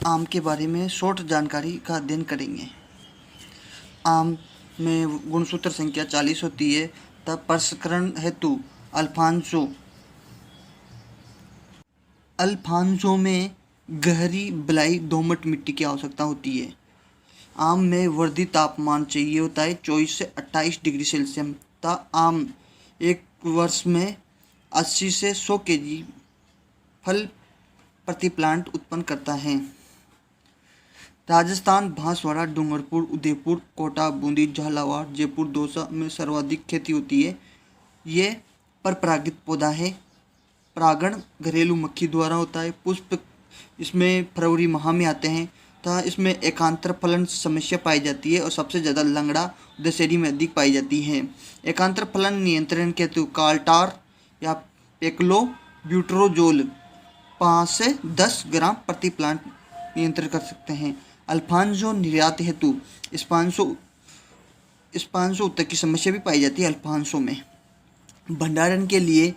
आम के बारे में शॉर्ट जानकारी का अध्ययन करेंगे। आम में गुणसूत्र संख्या 40 होती है। तब प्रसंस्करण हेतु अल्फांसो में गहरी बलुई दोमट मिट्टी की आवश्यकता होती है। आम में वर्धित तापमान चाहिए होता है 24 से 28 डिग्री सेल्सियस तक। आम एक वर्ष में 80 से 100 केजी फल प्रति प्लांट उत्पन्न करता है। राजस्थान, बांसवाड़ा, डूंगरपुर, उदयपुर, कोटा, बूंदी, झालावाड़, जयपुर, दौसा में सर्वाधिक खेती होती है। ये परपरागित पौधा है। परागण घरेलू मक्खी द्वारा होता है। पुष्प इसमें फरवरी माह में आते हैं तथा इसमें एकांतर फलन समस्या पाई जाती है और सबसे ज़्यादा लंगड़ा दशहरी में अधिक पाई जाती है। एकांतर फलन नियंत्रण के हेतु काल्टार या पेक्लो ब्यूट्रोजोल 5 से 10 ग्राम प्रति प्लांट नियंत्रण कर सकते हैं। अल्फांसो निर्यात हेतु स्पांसो उत्तक की समस्या भी पाई जाती है। अल्फांसो में भंडारण के लिए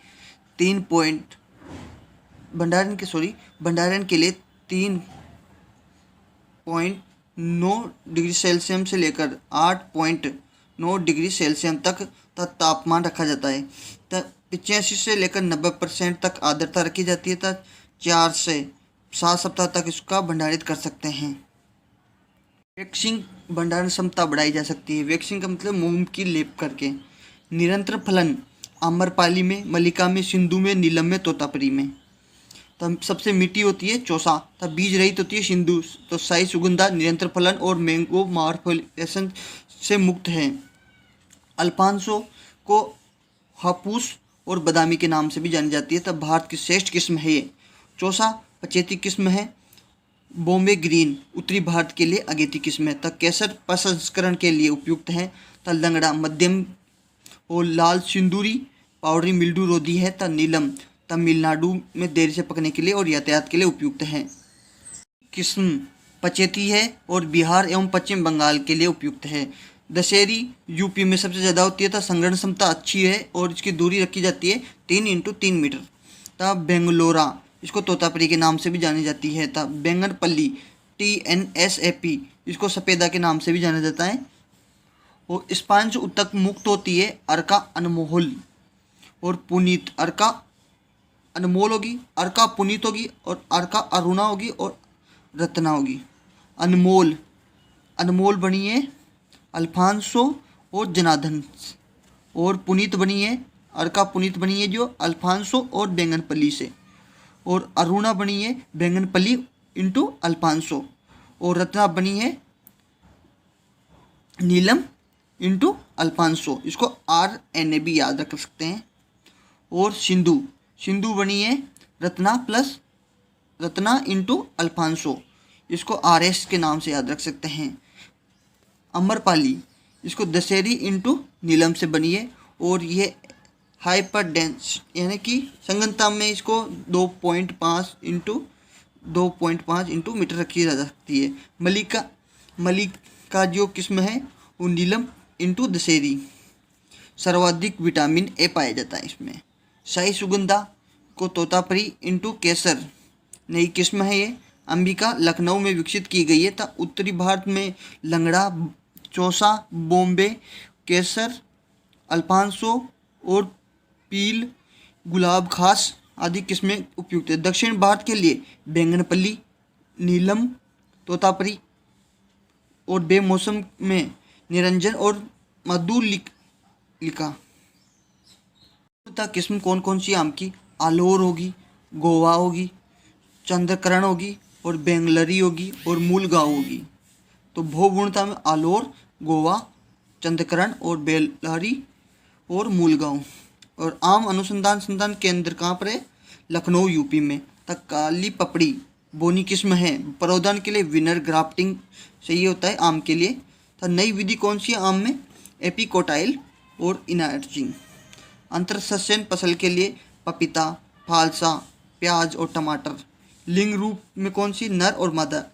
3.9 डिग्री सेल्सियस से लेकर 8.9 डिग्री सेल्सियस तक तापमान रखा जाता है। 85 से लेकर 90% तक आर्द्रता रखी जाती है। 4 से 7 सप्ताह तक इसका भंडारित कर सकते हैं। वैक्सिंग भंडारण क्षमता बढ़ाई जा सकती है। वैक्सिंग का मतलब मोम की लेप करके। निरंतर फलन आम्रपाली में, मल्लिका में, सिंधु में, नीलम में, तोतापरी में। तब सबसे मीठी होती है चौसा। तब बीज रहित होती है सिंधु। तो साई सुगंधा, निरंतर फलन और मैंगो मार्फोलेशन से मुक्त है। अल्फांसो को हापूस और बादामी के नाम से भी जानी जाती है। तब भारत की श्रेष्ठ किस्म है ये। चौसा पचेती किस्म है। बॉम्बे ग्रीन उत्तरी भारत के लिए अगेती किस्म है। तब केसर प्रसंस्करण के लिए उपयुक्त है। तब लंगड़ा मध्यम और लाल सिंदूरी पाउडरी मिल्ड्यू रोधी है। तब नीलम तमिलनाडु में देर से पकने के लिए और यातायात के लिए उपयुक्त है। किस्म पचेती है और बिहार एवं पश्चिम बंगाल के लिए उपयुक्त है। दशहरी यूपी में सबसे ज़्यादा होती है। तब संग्रहण क्षमता अच्छी है और इसकी दूरी रखी जाती है 3x3 मीटर। तब बेंगलोरा इसको तोतापरी के नाम से भी जानी जाती है। तब बैंगनपल्ली TNSAP इसको सफ़ेदा के नाम से भी जाना जाता है। और स्पांज उत्तक मुक्त होती है। अर्का अनमोल और पुनीत। अर्का अनमोल होगी, अर्का पुनीत होगी और अर्का अरुणा होगी और रत्ना होगी। अनमोल बनी है अल्फांसो और जनार्दन। और पुनीत बनी है, अर्का पुनीत बनी है जो अल्फांसो और बैंगनपल्ली से। और अरुणा बनी है बैंगनपल्ली इंटू अल्फांसो। और रत्ना बनी है नीलम इंटू अल्फांसो। इसको RNA भी याद रख सकते हैं। और सिंधु बनी है रत्ना इंटू अल्फांसो। इसको RS के नाम से याद रख सकते हैं। अमरपाली इसको दशहरी इंटू नीलम से बनी है। और ये हाइपर डेंस यानी कि संगनता में इसको 2.5 इंटू मीटर रखी जा सकती है। मल्लिका जो किस्म है वो नीलम इंटू दशहरी। सर्वाधिक विटामिन A पाया जाता है इसमें। शाही सुगंधा को तोतापरी इंटू केसर नई किस्म है ये। अंबिका लखनऊ में विकसित की गई है। तथा उत्तरी भारत में लंगड़ा, चौसा, बॉम्बे, केसर, अल्फांसो और पील, गुलाब खास आदि किस्में उपयुक्त है। दक्षिण भारत के लिए बैंगनपल्ली, नीलम, तोतापरी और बेमौसम में निरंजन और मधुलिका। किस्म कौन कौन सी आम की? आलोर होगी, गोवा होगी, चंद्रकरण होगी और बेंगलरी होगी और मूलगांव होगी। तो भौगुणता में आलोर, गोवा, चंद्रकरण और बेलहरी और मूलगांव। और आम अनुसंधान संस्थान केंद्र कहाँ पर है? लखनऊ यूपी में। तक काली पपड़ी बोनी किस्म है। परोधन के लिए विनर ग्राफ्टिंग सही होता है आम के लिए। तो नई विधि कौन सी है आम में? एपिकोटाइल और इनार्चिंग। अंतरसस्यन फसल के लिए पपीता, फालसा, प्याज और टमाटर। लिंग रूप में कौन सी? नर और मादा।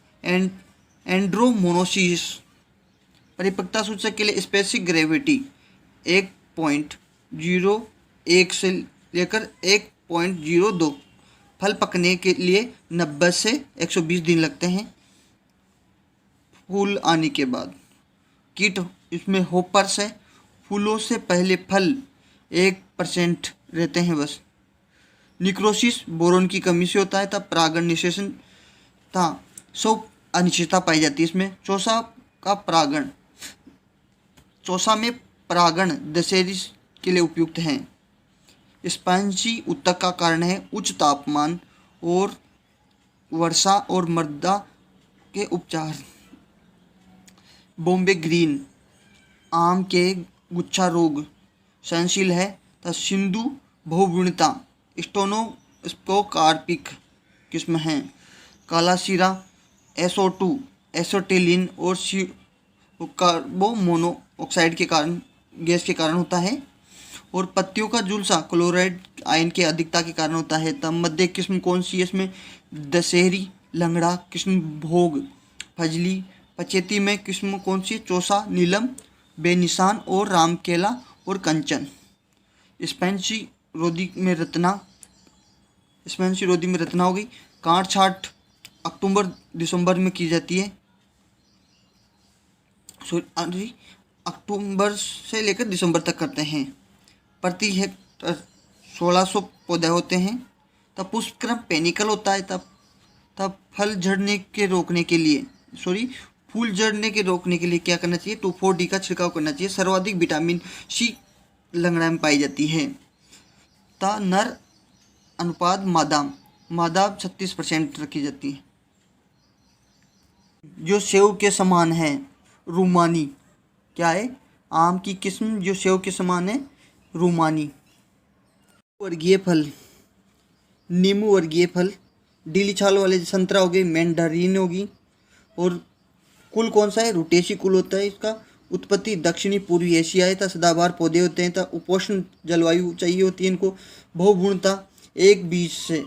एंड्रोमोनोसिस। परिपक्वता सूचक के लिए स्पेसिफिक ग्रेविटी 1.01 से लेकर 1.02। फल पकने के लिए 90 से 120 दिन लगते हैं। फूल आने के बाद। कीट इसमें होपर्स है, फूलों से पहले फल 1% रहते हैं बस। निक्रोसिस बोरोन की कमी से होता है, तब परागण निषेचन था सब अनिश्चितता पाई जाती है इसमें। चौसा में परागण दशहरी के लिए उपयुक्त हैं। स्पैंजी उत्तक का कारण है उच्च तापमान और वर्षा और मृदा के उपचार। बॉम्बे ग्रीन आम के गुच्छा रोग सहनशील है, तथा सिंधु बहुगुणिता स्टोनोस्पोकार्पिक किस्म है। काला शीरा SO2 एसोटेलिन और कार्बोमोनोऑक्साइड के कारण गैस के कारण होता है। और पत्तियों का झुलसा क्लोराइड आयन की अधिकता के कारण होता है। तब मध्य किस्म कौन सी है इसमें? दशहरी, लंगड़ा, कृष्ण भोग, फजली। पचेती में किस्म कौन सी? चौसा, नीलम, बेनिशान और रामकेला और कंचन। स्पेंसी रोधी में रत्ना हो गई। काट छाट अक्टूबर दिसंबर में की जाती है। अक्टूबर से लेकर दिसंबर तक करते हैं। प्रति हेक्टर 1600 पौधे होते हैं। तब पुष्पक्रम पेनिकल होता है। तब फूल झड़ने के रोकने के लिए क्या करना चाहिए? 2,4-D का छिड़काव करना चाहिए। सर्वाधिक विटामिन सी लंगड़ा में पाई जाती है। नर अनुपात मादा 36% रखी जाती है। जो सेव के समान है, रूमानी। क्या है? आम की किस्म जो सेव के समान है, रूमानी। वर्गीय फल, नींबू वर्गीय फल। डीली छाल वाले संतरा हो गए, मैंडारिन होगी। और कुल कौन सा है? रूटेसी कुल होता है इसका। उत्पत्ति दक्षिणी पूर्वी एशिया है। तथा सदाबहार पौधे होते हैं। तथा उपोष्ण जलवायु चाहिए होती है इनको। बहुगुणता एक बीज से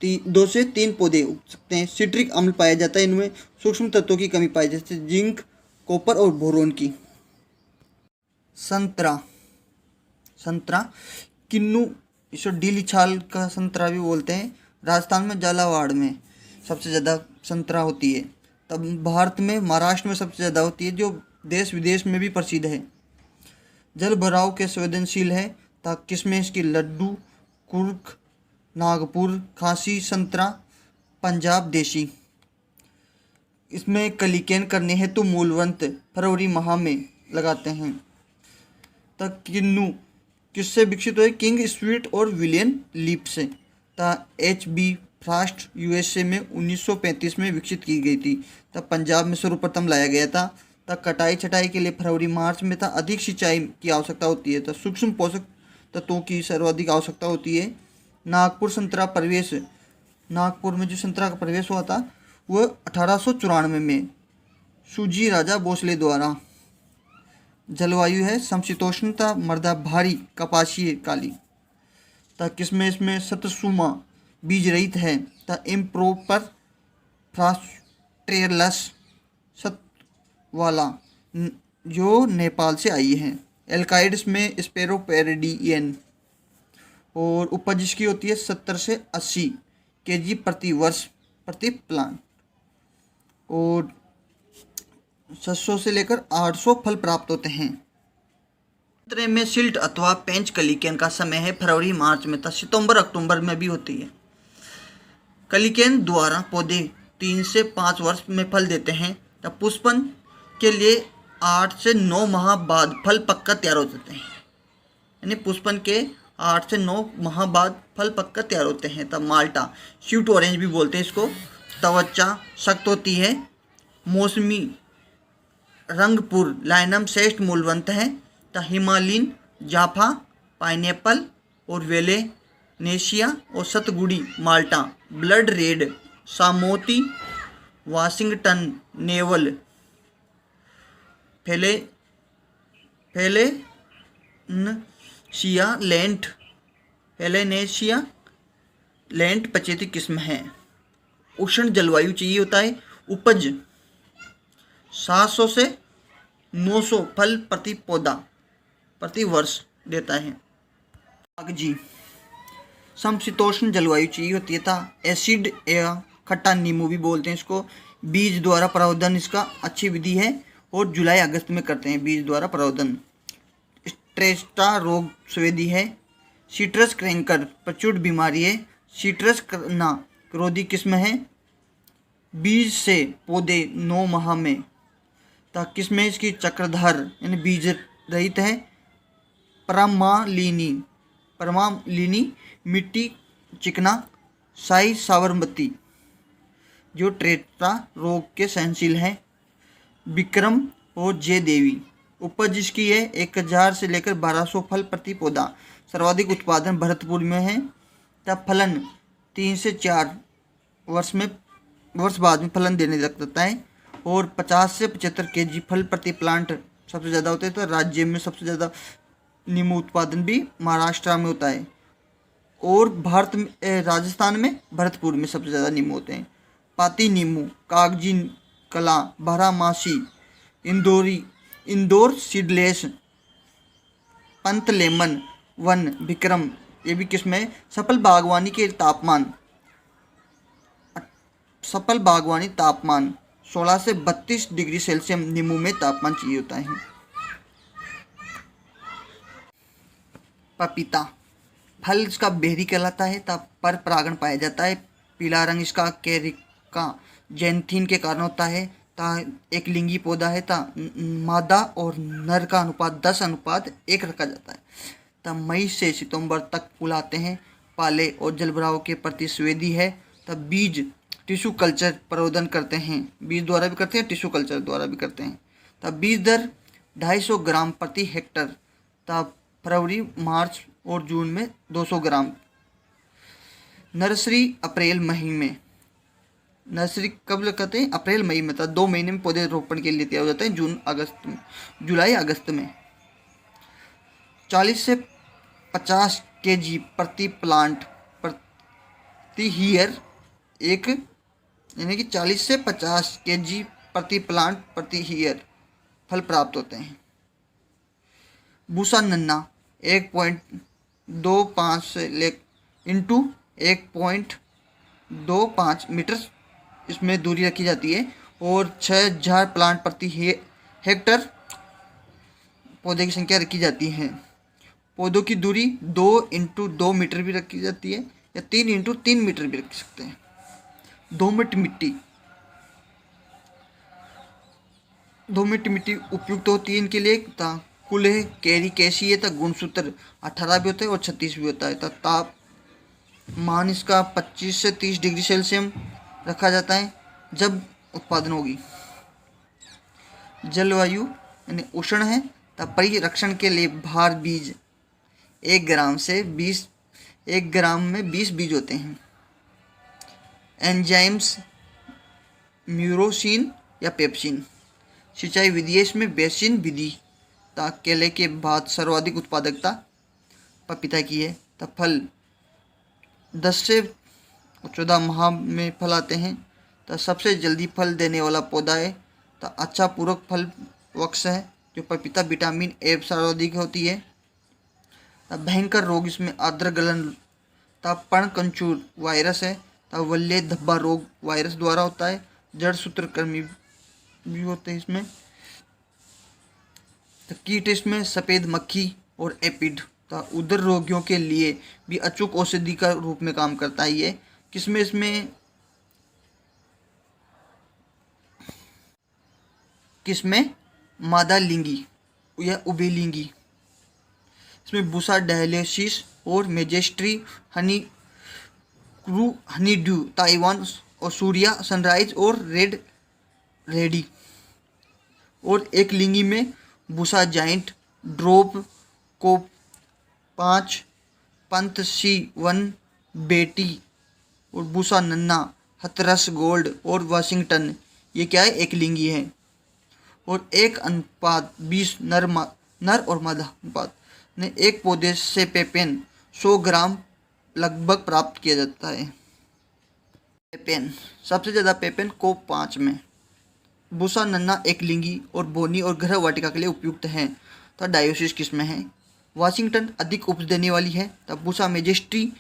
2 से 3 पौधे उग सकते हैं। सिट्रिक अम्ल पाया जाता है इनमें। सूक्ष्म तत्वों की कमी पाई जाती है, जिंक, कॉपर और बोरोन की। संतरा किन्नू, इसे डीली छाल का संतरा भी बोलते हैं। राजस्थान में झालावाड़ में सबसे ज़्यादा संतरा होती है। तब भारत में महाराष्ट्र में सबसे ज़्यादा होती है, जो देश विदेश में भी प्रसिद्ध है। जल भराव के संवेदनशील है। किस्में इसकी लड्डू, कुर्क, नागपुर खांसी संतरा, पंजाब देशी। इसमें कलिकेन करने हेतु मूलवंत फरवरी माह में लगाते हैं। तब किन्नू किससे विकसित हुए? किंग स्वीट और विलियन लीप से। HB फ्रास्ट USA में 1935 में विकसित की गई थी। तब पंजाब में सर्वप्रथम लाया गया था। तब कटाई छटाई के लिए फरवरी मार्च में अधिक सिंचाई की आवश्यकता होती है। तब सूक्ष्म पोषक तत्वों की सर्वाधिक आवश्यकता होती है। नागपुर में जो संतरा का प्रवेश हुआ था वह 1894 में सूजी राजा भोसले द्वारा। जलवायु है समशीतोष्णता, मृदा भारी, कपासीय काली। किसमें इसमें सतसुमा बीज रहित है। इम्प्रोपर फ्रास्ट्रेलस सत वाला जो नेपाल से आई है। एल्काइड्स में स्पेरोपेरिडियन। और उपज इसकी होती है 70 से 80 kg प्रति वर्ष प्रति प्लांट। और 700 से लेकर 800 फल प्राप्त होते हैं। संतरे में सिल्ट अथवा पेंच कलिकेन का समय है फरवरी मार्च में, तथा सितंबर अक्टूबर में भी होती है। कलिकेन द्वारा पौधे 3 से 5 वर्ष में फल देते हैं। तब पुष्पन के लिए 8 से 9 माह बाद फल पककर तैयार हो जाते हैं। यानी पुष्पन के 8 से 9 माह बाद फल पककर तैयार होते हैं। तब माल्टा, स्वीट ऑरेंज भी बोलते हैं इसको। त्वचा सख्त होती है। मौसमी रंगपुर लाइनम श्रेष्ठ मूलवंत है। हिमालयन जाफा, पाइनएप्पल और वेलेनेशिया और सतगुड़ी माल्टा, ब्लड रेड, सामोती, वाशिंगटन नेवल, फेलेनेशिया लेंट पचेती किस्म है। उष्ण जलवायु चाहिए होता है। उपज 700 से 900 फल प्रति पौधा प्रति वर्ष देता है। कागजी समशीतोष्ण जलवायु चाहिए होती है। एसिड या खट्टा नींबू भी बोलते हैं इसको। बीज द्वारा परागण इसका अच्छी विधि है और जुलाई अगस्त में करते हैं बीज द्वारा परागण। स्ट्रेस्टा रोग स्वेदी है। सिट्रस क्रैंकर प्रचुर बीमारी है। सिट्रस करना क्रोधी किस्म है। बीज से पौधे 9 माह में तक किस्में इसकी चक्रधर यानी बीज रहित है। परमालिनी मिट्टी चिकना। साई साबरमती जो ट्रेटा रोग के सहनशील है। विक्रम और जय देवी उपज इसकी है 1000 से लेकर 1200 फल प्रति पौधा। सर्वाधिक उत्पादन भरतपुर में है। तब फलन 3 से 4 वर्ष बाद में फलन देने लगता है और 50 से 75 kg फल प्रति प्लांट सबसे ज़्यादा होते हैं। तो राज्य में सबसे ज़्यादा नींबू उत्पादन भी महाराष्ट्र में होता है और भारत में राजस्थान में भरतपुर में सबसे ज़्यादा नींबू होते हैं। पाती नींबू, कागजी कला, बारहमासी, Indore seedless, Pant lemon, one, Vikram ये भी किस्म है। सफल बागवानी तापमान 16 से 32 डिग्री सेल्सियस नींबू में तापमान चाहिए होता है। पपीता फल इसका बेरी कहलाता है। पर परागण पाया जाता है। पीला रंग इसका कैरिका जैंथीन के कारण होता है। एक लिंगी पौधा है। मादा और नर का अनुपात 10:1 रखा जाता है। मई से सितंबर तक फूल आते हैं। पाले और जलभराव के प्रति स्वेदी है। बीज टिश्यू कल्चर प्रवर्धन करते हैं। बीज द्वारा भी करते हैं, टिश्यू कल्चर द्वारा भी करते हैं। बीज दर 250 ग्राम प्रति हेक्टर। फरवरी, मार्च और जून में 200 ग्राम। नर्सरी अप्रैल मई में। नर्सरी कब लगाते हैं? अप्रैल मई में। 2 महीने में पौधे रोपण के लिए तैयार हो जाते हैं। जुलाई अगस्त में। 40 से 50 kg प्रति प्लांट प्रति हीयर यानी कि 40 से 50 kg प्रति प्लांट प्रति हीयर फल प्राप्त होते हैं। बूसा नन्ना 1.25 से इंटू 1.25 मीटर इसमें दूरी रखी जाती है और 6000 प्लांट प्रति हेक्टर पौधे की संख्या रखी जाती है। पौधों की दूरी 2x2 मीटर भी रखी जाती है या 3x3 मीटर भी रख सकते हैं। दोमट मिट्टी उपयुक्त होती है इनके लिए। कुल्हे कैरी कैसी है। गुणसूत्र 18 भी होता है और 36 भी होता है। तापमान इसका 25 से 30 डिग्री सेल्सियस रखा जाता है जब उत्पादन होगी। जलवायु यानी उष्ण है। परिरक्षण के लिए भार बीज 1 ग्राम में 20 बीज होते हैं। एंजाइम्स म्यूरोसिन या पेप्सिन। सिंचाई विधि है इसमें बेसिन विधि। केले के बाद सर्वाधिक उत्पादकता पपीता की है। फल 10 से 14 माह में फल आते हैं। सबसे जल्दी फल देने वाला पौधा है। अच्छा पूरक फल वृक्ष है जो पपीता। विटामिन ए सर्वाधिक होती है। भयंकर रोग इसमें आर्द्र गलन पर्णकंचूर वायरस है। वल्ले धब्बा रोग वायरस द्वारा होता है। जड़ सूत्रकृमि भी होते हैं इसमें। कीट इसमें सफ़ेद मक्खी और एपिड। उदर रोगियों के लिए भी अचूक औषधि का रूप में काम करता है ये। किसमें मादा लिंगी या उभयलिंगी। इसमें बुसा डायलिसिस और मेजेस्ट्री हनी ड्यू, ताइवान और सूर्या सनराइज और रेड रेडी। और एक लिंगी में बुसा जाइंट, ड्रोप को 5, पंत C1 बेटी और बुसा नन्ना, हथरस गोल्ड और वाशिंगटन ये क्या है? एक लिंगी है। और 1:20 नर और मादा अनुपात ने एक पौधे से पेपेन 100 ग्राम लगभग प्राप्त किया जाता है। पेपेन सबसे ज़्यादा पेपेन को 5 में। बुसा नन्ना एक लिंगी और बोनी और गृह वाटिका के लिए उपयुक्त है। डायोसिस किस्में हैं। वाशिंगटन अधिक उपज देने वाली है। बुसा मेजेस्ट्री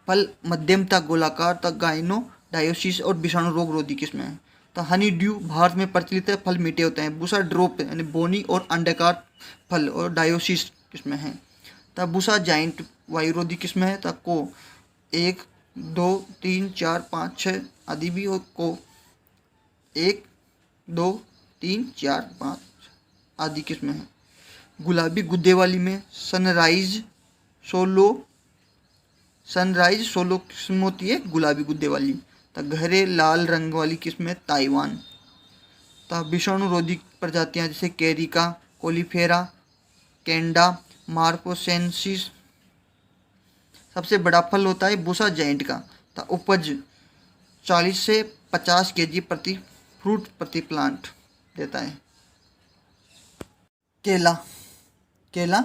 फल मध्यमता गोलाकार। गाइनो डायोसिस और विषाणु रोग रोधी किस्म है। तो हनी ड्यू भारत में प्रचलित है, फल मीठे होते हैं। बुसा ड्रॉप यानी बोनी और अंडाकार फल और डायोसिस किस्म है। तो बुसा जाइंट वायुरोधी किस्म है। तो को 1 2 3 4 5 6 आदि भी, और को 1 2 3 4 5 आदि किस्म है। गुलाबी गुद्दे वाली में सनराइज सोलो किस्म होती है गुलाबी गुद्दे वाली। तो गहरे लाल रंग वाली किस्म है ताइवान। तो विषाणु रोधी प्रजातियां जैसे कैरिका, कोलीफेरा, कैंडा, मार्कोसेंसिस। सबसे बड़ा फल होता है बुसा जाइंट का। तो उपज 40 से 50 kg प्रति फ्रूट प्रति प्लांट देता है। केला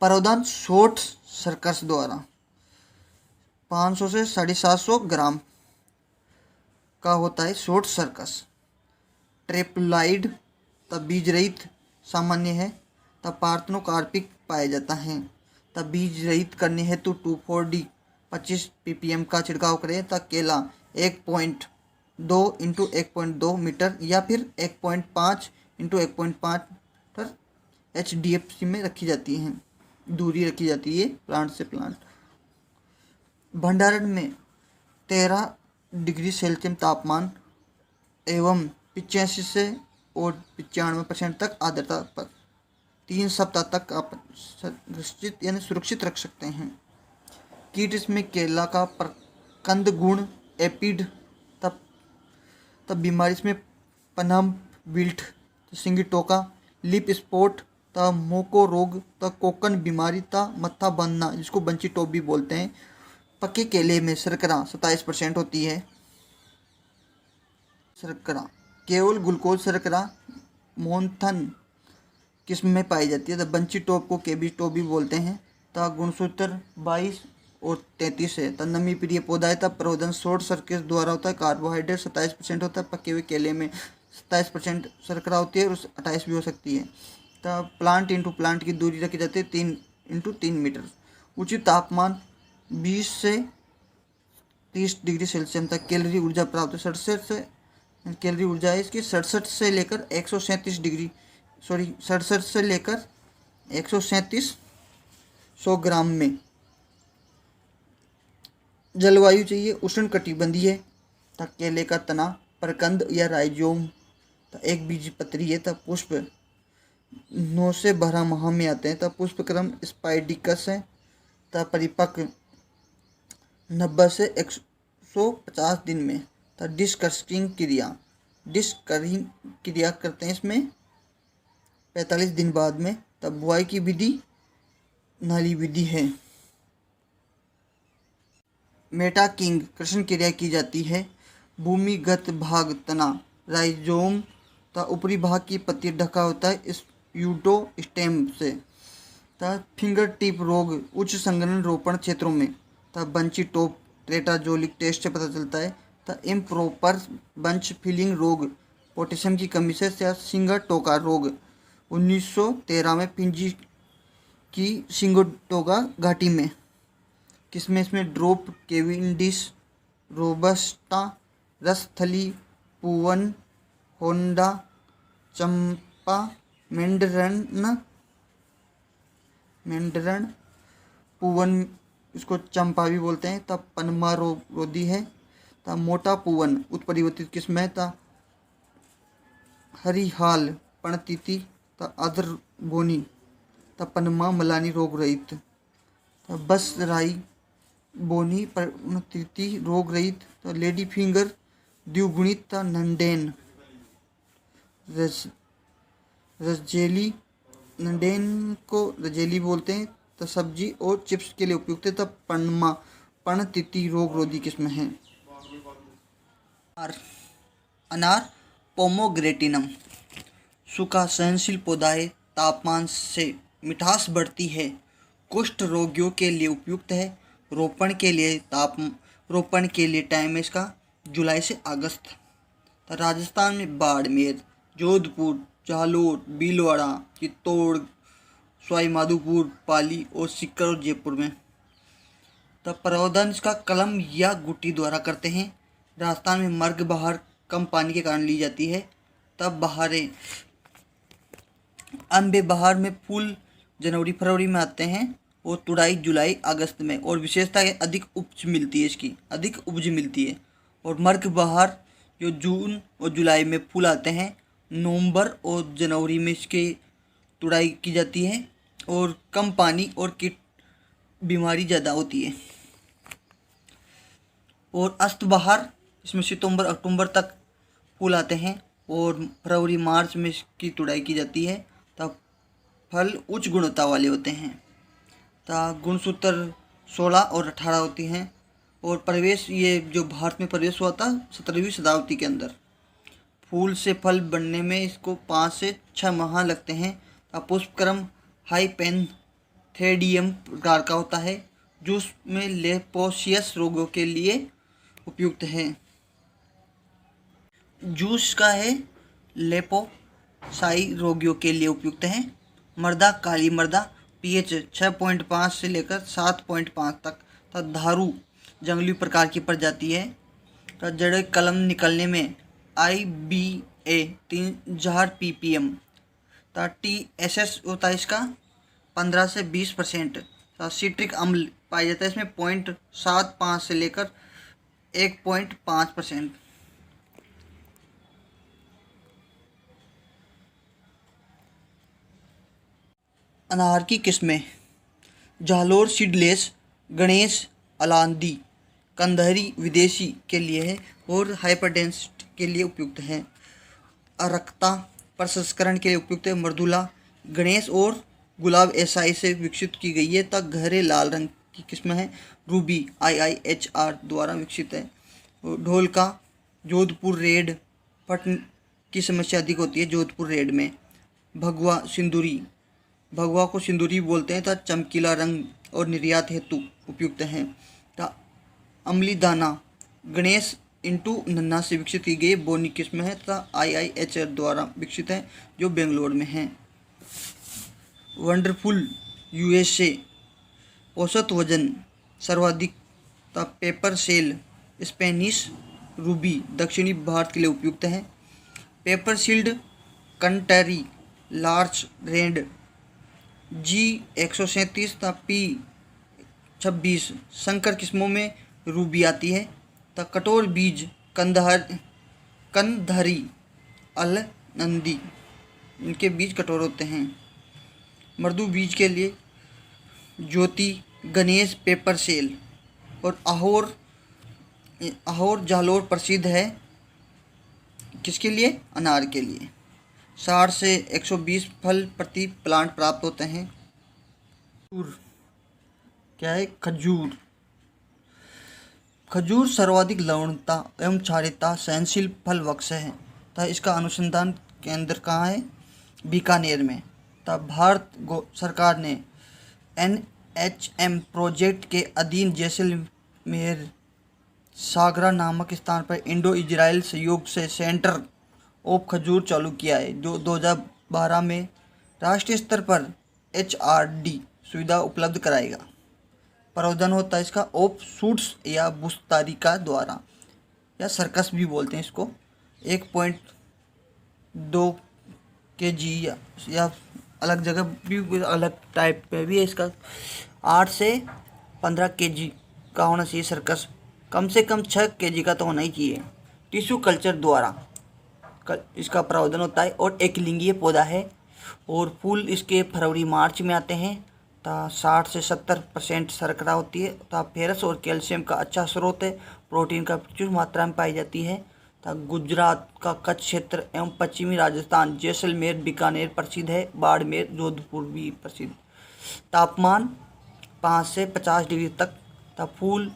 परावधान शॉर्ट सर्कस द्वारा 500 से 750 ग्राम का होता है शॉर्ट सर्कस। ट्रेप्लाइड तब बीज रहित सामान्य है। तब पार्थेनोकार्पिक पाया जाता है। तब बीज रहित करने हेतु 2,4-D 25 ppm का छिड़काव करें। तब केला 1.2 × 1.2 मीटर या फिर 1.5 × 1.5 मीटर HDFC में रखी जाती है, दूरी रखी जाती है प्लांट से प्लांट। भंडारण में 13 डिग्री सेल्सियस तापमान एवं 85 से और 95% तक आर्द्रता पर 3 सप्ताह तक आप सुरक्षित रख सकते हैं। कीट इसमें केला का प्रकंद गुण, एपिड, तब बीमारी इसमें पनम विल्ट, सिंगी टोका, लिप स्पॉट, तब मोको रोग, तब कोकन बीमारी, तब मत्था बांधना जिसको बंची टॉप भी बोलते हैं। पके केले में शर्करा 27% होती है। शर्करा केवल ग्लूकोज शर्करा मोनथन किस्म में पाई जाती है। तो बंची टॉप को केबी टॉप भी बोलते हैं। तब गुणसूत्र 22 और 33 है। तब नमी प्रिय पौधा है। तब प्रवर्धन शॉर्ट सर्किट द्वारा होता है। कार्बोहाइड्रेट 27% होता है। पके हुए केले में 27% शर्करा होती है और 28 भी हो सकती है। तब प्लांट इंटू प्लांट की दूरी रखी जाती है 3 × 3 मीटर। उचित तापमान 20 से 30 डिग्री सेल्सियस तक कैलोरी ऊर्जा प्राप्त 67 से कैलोरी ऊर्जा है इसकी 67 से लेकर 137 डिग्री 67 से लेकर 137 100 ग्राम में। जलवायु चाहिए उष्ण कटिबंधीय। तब केले का तना प्रकंद या राइजोम, एक बीजपत्री है। तब पुष्प 9 से 12 माह में आते हैं। तब पुष्प क्रम स्पाइडिकस है। तब परिपक्व 90 से 150 दिन में। तब डिस्करिंग क्रिया करते हैं इसमें 45 दिन बाद में। तब बुआई की विधि नाली विधि है। मेटाकिंग कृषण क्रिया की जाती है। भूमिगत भाग तना राइजोम तथा ऊपरी भाग की पत्ती ढका होता है इस यूटो स्टेम से। तथा फिंगर टिप रोग उच्च संघनन रोपण क्षेत्रों में। तथा बंची टॉप ट्रेटाजोलिक टेस्ट से पता चलता है। तथा इम्प्रोपर बंच फिलिंग रोग पोटेशियम की कमी से। या सिंगर टोका रोग 1913 में फिंजी की सिंगोटोगा घाटी में किसमें इसमें ड्रॉप, केविंडिश, रोबस्टा, रसथली, पूवन, होंडा, चंपा, मेंडरन पूवन इसको चंपा भी बोलते हैं। तब पनमा रोधी है। तब मोटा पूवन उत्परिवर्तित किस्म है। तब हरिहाल पणतिथि, तब अदर बोनी, तब पनमा मलानी रोग रहित। तब बस राई बोनी पणतिथि रोग रहित। तब लेडी फिंगर द्विगुणित, तब नंडेन रजेली, नंडेन को रजेली बोलते हैं। तो सब्जी और चिप्स के लिए उपयुक्त है। तब पनमा पणतिथि रोग रोधी किस्म है। अनार पोमोग्रेटिनम सूखा सहनशील पौधा है। तापमान से मिठास बढ़ती है। कुष्ठ रोगियों के लिए उपयुक्त है। रोपण के लिए टाइम है इसका जुलाई से अगस्त। तो राजस्थान में बाड़मेर, जोधपुर, जालोर, भीलवाड़ा, चित्तौड़, सवाई माधोपुर, पाली और सीकर और जयपुर में। तब प्रवर्धन इसका कलम या गुटी द्वारा करते हैं। राजस्थान में मर्ग बहार कम पानी के कारण ली जाती है। तब बहारें, अम्बे बहार में फूल जनवरी फरवरी में आते हैं और तुड़ाई जुलाई अगस्त में, और विशेषता है अधिक उपज मिलती है, इसकी अधिक उपज मिलती है। और मर्ग बहार जो जून और जुलाई में फूल आते हैं, नवंबर और जनवरी में इसकी तुड़ाई की जाती है और कम पानी और कीट बीमारी ज़्यादा होती है। और अस्त बहार, इसमें सितंबर अक्टूबर तक फूल आते हैं और फरवरी मार्च में इसकी तुड़ाई की जाती है। तब फल उच्च गुणवत्ता वाले होते हैं। तब गुणसूत्र 16 और 18 होती हैं। और प्रवेश, ये जो भारत में प्रवेश हुआ था 17वीं शताब्दी के अंदर। फूल से फल बनने में इसको 5 से 6 माह लगते हैं। तब पुष्पक्रम हाइपेंथेडियम प्रकार का होता है, जो उसमें लेपोसियस रोगों के लिए उपयुक्त है। जूस का है लेपोसाई रोगियों के लिए उपयुक्त है। मर्दा, काली मर्दा pH 6.5 से लेकर 7.5 तक। तथा धारू जंगली प्रकार की प्रजाति है। तथा जड़ कलम निकलने में IBA 3000 ppm। तथा TSS होता है इसका 15 से 20%। सिट्रिक अम्ल पाया जाता है इसमें 0.75 से लेकर 1.5%। अनार की किस्में, जालोर सीडलेस, गणेश अलांदी, कंदहरी विदेशी के लिए है और हाइपरटेंसिटी के लिए उपयुक्त है। अरक्ता प्रसंस्करण के लिए उपयुक्त है। मृदुला गणेश और गुलाब एसाई से विकसित की गई है। तक गहरे लाल रंग की किस्म है। रूबी IIHR द्वारा विकसित है। ढोलका, जोधपुर रेड, फट की समस्या अधिक होती है जोधपुर रेड में। भगवा सिंदूरी, भगवा को सिंदूरी बोलते हैं। तथा चमकीला रंग और निर्यात हेतु उपयुक्त हैं। तथा अमली दाना गणेश इंटू नन्ना से विकसित की गई बोनी किस्म है। तथा IIHR द्वारा विकसित है, जो बेंगलोर में है। वंडरफुल USA, औसत वजन सर्वाधिक। तथा पेपर सेल स्पेनिश रूबी दक्षिणी भारत के लिए उपयुक्त है। Paper sealed country large red G137 तथा P26 संकर किस्मों में रूबी आती है। तथा कठोर बीज कंदहरी अलनंदी, इनके बीज कठोर होते हैं। मृदु बीज के लिए ज्योति, गणेश, पेपर सेल और अहोर जालोर प्रसिद्ध है। किसके लिए? अनार के लिए। 60 से 120 फल प्रति प्लांट प्राप्त होते हैं। खजूर क्या है? खजूर, खजूर सर्वाधिक लवणता एवं क्षारीयता सहनशील फल वृक्ष है। तथा इसका अनुसंधान केंद्र कहाँ है? बीकानेर में। तथा भारत सरकार ने NHM प्रोजेक्ट के अधीन जैसलमेर सागरा नामक स्थान पर इंडो इजराइल सहयोग से सेंटर ऑफ खजूर चालू किया है, जो 2012 में राष्ट्रीय स्तर पर HRD सुविधा उपलब्ध कराएगा। प्रवर्धन होता है इसका ऑफ शूट्स या बुस्तारिका द्वारा, या सर्कस भी बोलते हैं इसको। 1.2 kg या अलग जगह भी अलग टाइप पे भी है इसका। 8 से 15 kg का होना चाहिए सर्कस। कम से कम 6 kg का तो होना ही चाहिए। टिश्यू कल्चर द्वारा इसका प्रावधान होता है और एक लिंगीय पौधा है और फूल इसके फरवरी मार्च में आते हैं। तथा 60 से 70% शर्करा होती है। तथा फेरस और कैल्शियम का अच्छा स्रोत है। प्रोटीन का प्रचुर मात्रा में पाई जाती है। तथा गुजरात का कच्छ क्षेत्र एवं पश्चिमी राजस्थान जैसलमेर बीकानेर प्रसिद्ध है। बाड़मेर जोधपुर भी प्रसिद्ध। तापमान 5 से 50 डिग्री तक। तथा फूल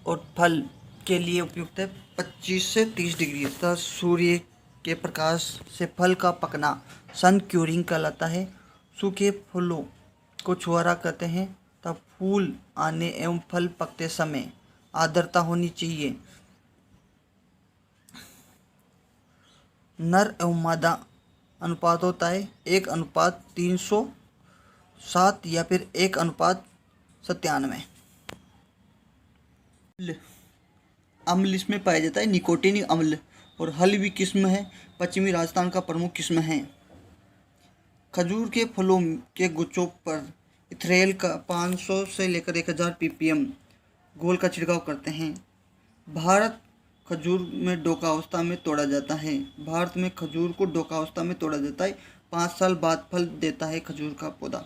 और फल के लिए उपयुक्त है 25 से 30 डिग्री। तथा सूर्य के प्रकाश से फल का पकना सन क्यूरिंग कहलाता है। सूखे फूलों को छुहारा कहते हैं। तब फूल आने एवं फल पकते समय आर्द्रता होनी चाहिए। नर एवं मादा अनुपात होता है 1:307 या फिर 1:97। अम्ल इसमें पाया जाता है निकोटीन अम्ल, और हल्वी किस्म है, पश्चिमी राजस्थान का प्रमुख किस्म है। खजूर के फलों के गुच्छों पर इथेनॉल का 500 से लेकर 1000 ppm घोल का छिड़काव करते हैं। भारत खजूर में डोकावस्था में तोड़ा जाता है। भारत में खजूर को डोकावस्था में तोड़ा जाता है। 5 साल बाद फल देता है खजूर का पौधा।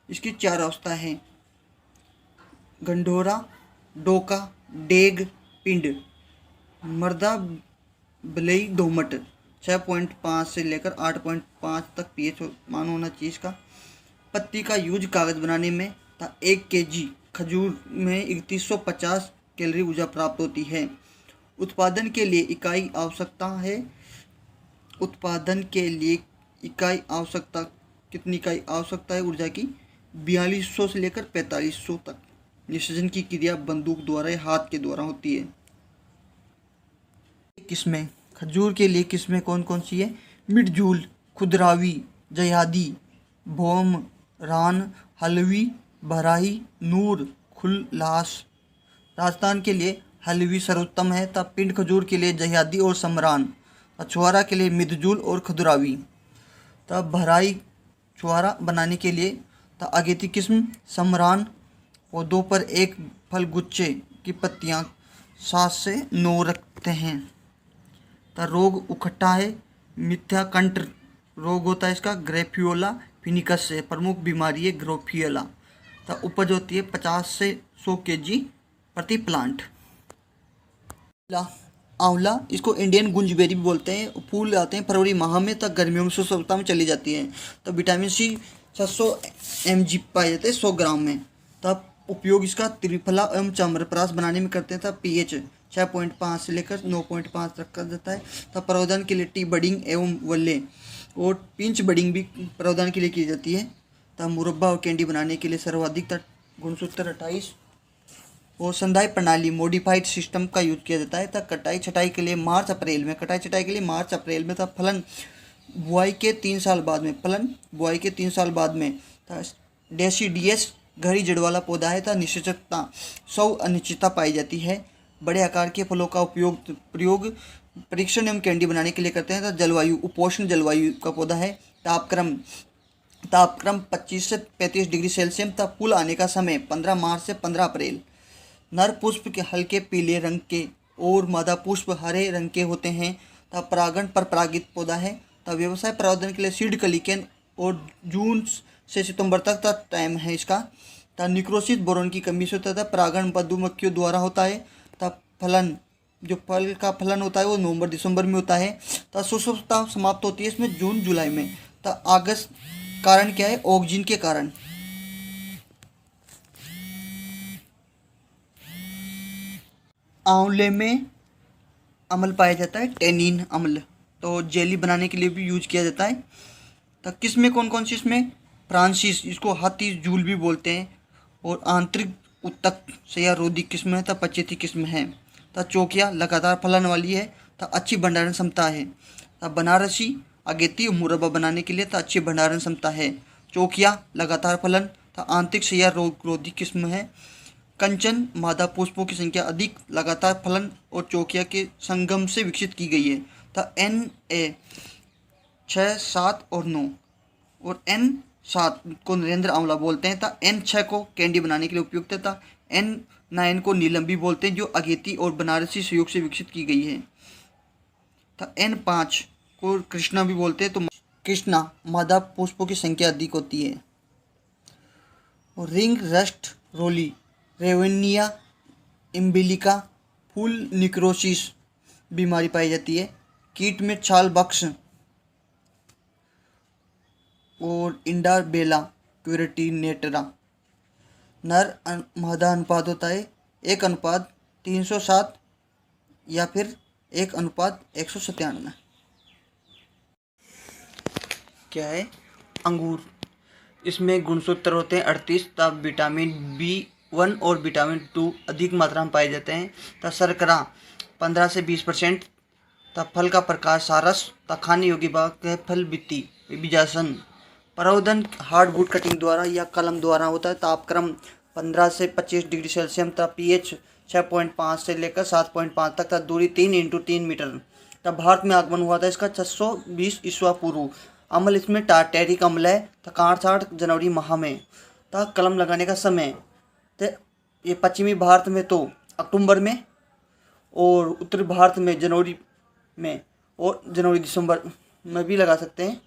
इसकी 4 अवस्था है: गंडोरा, डोका, डेग, पिंड। मृदा बलुई दोमट 6.5 से लेकर 8.5 तक pH मान होना चाहिए इसका। पत्ती का यूज कागज बनाने में था। 1 kg खजूर में 3150 कैलोरी ऊर्जा प्राप्त होती है। उत्पादन के लिए इकाई आवश्यकता है। उत्पादन के लिए इकाई आवश्यकता कितनी इकाई आवश्यकता है ऊर्जा की? 4200 से लेकर 4500 तक। निषेचन की क्रिया बंदूक द्वारा या हाथ के द्वारा होती है। किस्में खजूर के लिए किस्में कौन कौन सी है? मिर्जूल, खुदरावी, जयादी, भोम, रान, हलवी, भराही, नूर, खुल्लास। राजस्थान के लिए हलवी सर्वोत्तम है। तब पिंड खजूर के लिए जयादी और समरान। छुआरा के लिए मिर्जूल और खुदरावी। तब भराई छुआरा बनाने के लिए तब अगेती किस्म समरान। पौधों पर एक फल गुच्छे की पत्तियां 7 से 9 रखते हैं। तब रोग उखट्टा है। मिथ्या कंठ रोग होता है इसका ग्रेफियोला फिनिकस से। प्रमुख बीमारी है ग्रोफियोला। तब उपज होती है 50 से 100 kg प्रति प्लांट। आंवला, इसको इंडियन गुंजबेरी भी बोलते हैं। फूल आते हैं फरवरी माह में, तक गर्मियों में सप्ताह में चली जाती है। तब विटामिन सी 700 mg पाए जाते हैं 100 ग्राम में। तब उपयोग इसका त्रिफला एवं चम्रप्राश बनाने में करते हैं। तब pH 6.5 से लेकर 9.5 रखा जाता है। तब प्रवर्धन के लिए टी बडिंग एवं वल्ले और पिंच बडिंग भी प्रवर्धन के लिए की जाती है। तब मुरब्बा और कैंडी बनाने के लिए सर्वाधिक गुणसूत्र 28 और संधाई प्रणाली मॉडिफाइड सिस्टम का यूज किया जाता है। तब कटाई छटाई के लिए मार्च अप्रैल में तब फलन बुआई के 3 साल बाद में डेसीडियस घड़ी जड़ वाला पौधा है। तब निश्चितता 100 अनिश्चितता पाई जाती है। बड़े आकार के फलों का प्रयोग परीक्षण एवं कैंडी बनाने के लिए करते हैं। तब जलवायु उपोष्ण जलवायु का पौधा है। तापक्रम 25 से 35 डिग्री सेल्सियस। तब फूल आने का समय 15 मार्च से 15 अप्रैल। नर पुष्प के हल्के पीले रंग के और मादा पुष्प हरे रंग के होते हैं। तब परागण पर परागित पौधा है। तब व्यवसाय प्रवर्धन के लिए सीड कलिकेन और जून से सितंबर तक टाइम है इसका। तब निक्रोसिस बोरोन की कमी से होता है। परागण मधुमक्खियों द्वारा होता है। तब फलन जो फल का फलन होता है वो नवंबर दिसंबर में होता है। तब शुष्कता समाप्त होती है इसमें जून जुलाई में। तब अगस्त कारण क्या है? ऑक्सीजन के कारण। आंवले में अम्ल पाया जाता है टेनिन अम्ल, तो जेली बनाने के लिए भी यूज किया जाता है। तो किस्में कौन कौन सी? इसमें फ्रांसिस, इसको हाथी जूल भी बोलते हैं, और आंतरिक उत्तक से या रोधी किस्म है। तब पचेती किस्म है। तब चौकिया लगातार फलन वाली है। तब अच्छी भंडारण क्षमता है। तब बनारसी अगेती मुरब्बा बनाने के लिए तब अच्छी भंडारण क्षमता है। चौकिया लगातार फलन। तब आंतरिक से या रोग रोधी किस्म है। कंचन मादा पुष्पों की संख्या अधिक, लगातार फलन और चौकिया के संगम से विकसित की गई है। तब NA 6, 7 और 9 और N7 को नरेंद्र आंवला बोलते हैं। तब N6 को कैंडी बनाने के लिए उपयुक्त है। तब N9 को नीलम भी बोलते हैं, जो अगेती और बनारसी सहयोग से विकसित की गई है। तब N5 को कृष्णा भी बोलते हैं। तो कृष्णा मादा पुष्पों की संख्या अधिक होती है। और रिंग रस्ट रोली रेवेनिया इम्बिलिका फूल निक्रोसिस बीमारी पाई जाती है। कीट में छाल बक्स और इंडारबेला क्यूरेटिनेटरा। नर मादा अनुपात होता है 1:307 या फिर 1:197। क्या है? अंगूर, इसमें गुणसूत्र होते हैं 38। तब विटामिन B1 और विटामिन 2 अधिक मात्रा में पाए जाते हैं। तब शर्करा 15 से 20%। तब फल का प्रकार सारस। तब खाने योग्य भाग है फल बित्ती बीजासन। प्रवर्धन हार्डवुड कटिंग द्वारा या कलम द्वारा होता है। तापक्रम 15 से 25 डिग्री सेल्सियस। तब pH 6.5 से लेकर 7.5 तक था। दूरी 3 × 3 मीटर। तब भारत में आगमन हुआ था इसका 620 ईस्वा पूर्व। अम्ल इसमें टार्टेरिक अम्ल है। तो 68 जनवरी माह में था। कलम लगाने का समय तो ये पश्चिमी भारत में तो अक्टूबर में, और उत्तरी भारत में जनवरी में, और जनवरी दिसंबर में भी लगा सकते हैं।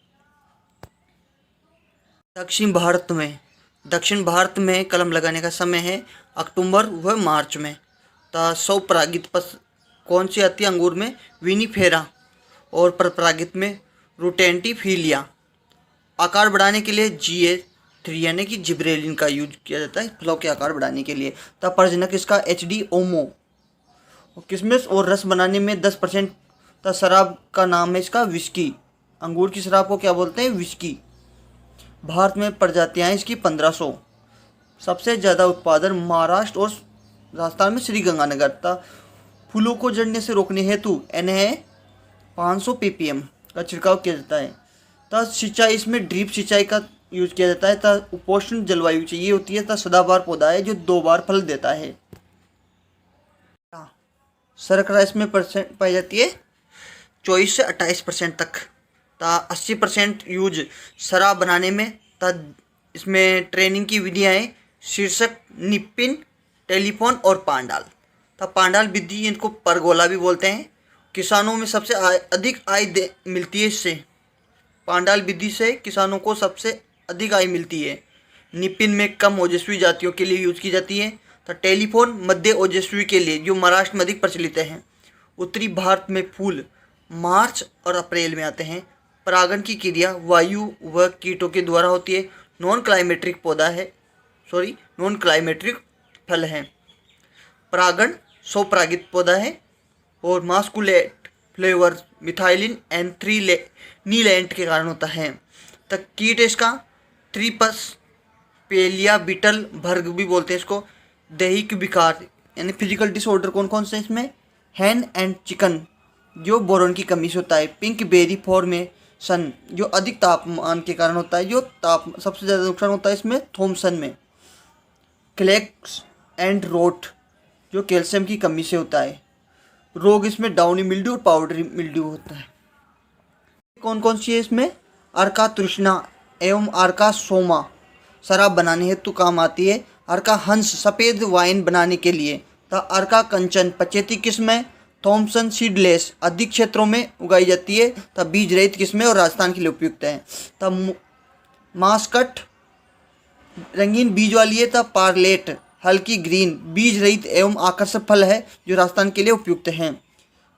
दक्षिण भारत में कलम लगाने का समय है अक्टूबर व मार्च में। तो स्वपरागित कौन सी आती है अंगूर में? विनीफेरा। और परपरागित में रुटेंटिफिलिया। आकार बढ़ाने के लिए GA3 यानी कि जिब्रेलिन का यूज किया जाता है फलों के आकार बढ़ाने के लिए। तब प्रजनक इसका HD ओमो। किशमिश और रस बनाने में 10%। तब शराब का नाम है इसका विस्की। अंगूर की शराब को क्या बोलते हैं? विस्की। भारत में प्रजातियां इसकी 1500। सबसे ज़्यादा उत्पादन महाराष्ट्र और राजस्थान में श्रीगंगानगर था। फूलों को जड़ने से रोकने हेतु NA 500 ppm का छिड़काव किया जाता है। तथा सिंचाई इसमें ड्रिप सिंचाई का यूज किया जाता है। तथा उपोष्ण जलवायु चाहिए होती है। तथा सदाबहार पौधा है जो 2 बार फल देता है। शर्करा इसमें परसेंट पाई जाती है 24 से 28% तक। तथा 80% यूज शराब बनाने में। तथा इसमें ट्रेनिंग की विधियाँ हैं शीर्षक, निपिन, टेलीफोन और पांडाल। तथा पांडाल विधि, इनको परगोला भी बोलते हैं। किसानों में सबसे अधिक आय मिलती है इससे। पांडाल विधि से किसानों को सबसे अधिक आय मिलती है। निपिन में कम ओजस्वी जातियों के लिए यूज की जाती है। तो टेलीफोन मध्य ओजस्वी के लिए, जो महाराष्ट्र में अधिक प्रचलित है। उत्तरी भारत में फूल मार्च और अप्रैल में आते हैं। परागण की क्रिया वायु व कीटों के द्वारा होती है। नॉन क्लाइमेट्रिक फल है। परागण स्वपरागित पौधा है। और मास्कुलेट फ्लेवर मिथाइलिन एंथ्रीनीलैंड के कारण होता है। तक कीट इसका थ्रीपस पेलिया बीटल भर्ग भी बोलते हैं इसको। दैहिक विकार यानी फिजिकल डिसऑर्डर कौन कौन से इसमें? हैन एंड चिकन, जो बोरोन की कमी से होता है। पिंक बेरी फॉर्मेशन, जो अधिक तापमान के कारण होता है। जो सबसे ज़्यादा नुकसान होता है इसमें थॉमसन में। क्लैक्स एंड रोट, जो कैल्शियम की कमी से होता है। रोग इसमें डाउनी मिल्ड्यू और पाउडरी मिल्ड्यू होता है। कौन कौन सी है इसमें? अर्का तृष्णा एवं अर्का सोमा शराब बनाने हेतु काम आती है। अर्का हंस सफ़ेद वाइन बनाने के लिए। तो अर्का कंचन पचेती किस्म है। थॉमसन सीडलेस अधिक क्षेत्रों में उगाई जाती है। तब बीज रहित किस्में और राजस्थान के लिए उपयुक्त है। तब मास्कट रंगीन बीज वाली है। तब पार्लेट हल्की ग्रीन बीज रहित एवं आकर्षक फल है, जो राजस्थान के लिए उपयुक्त हैं।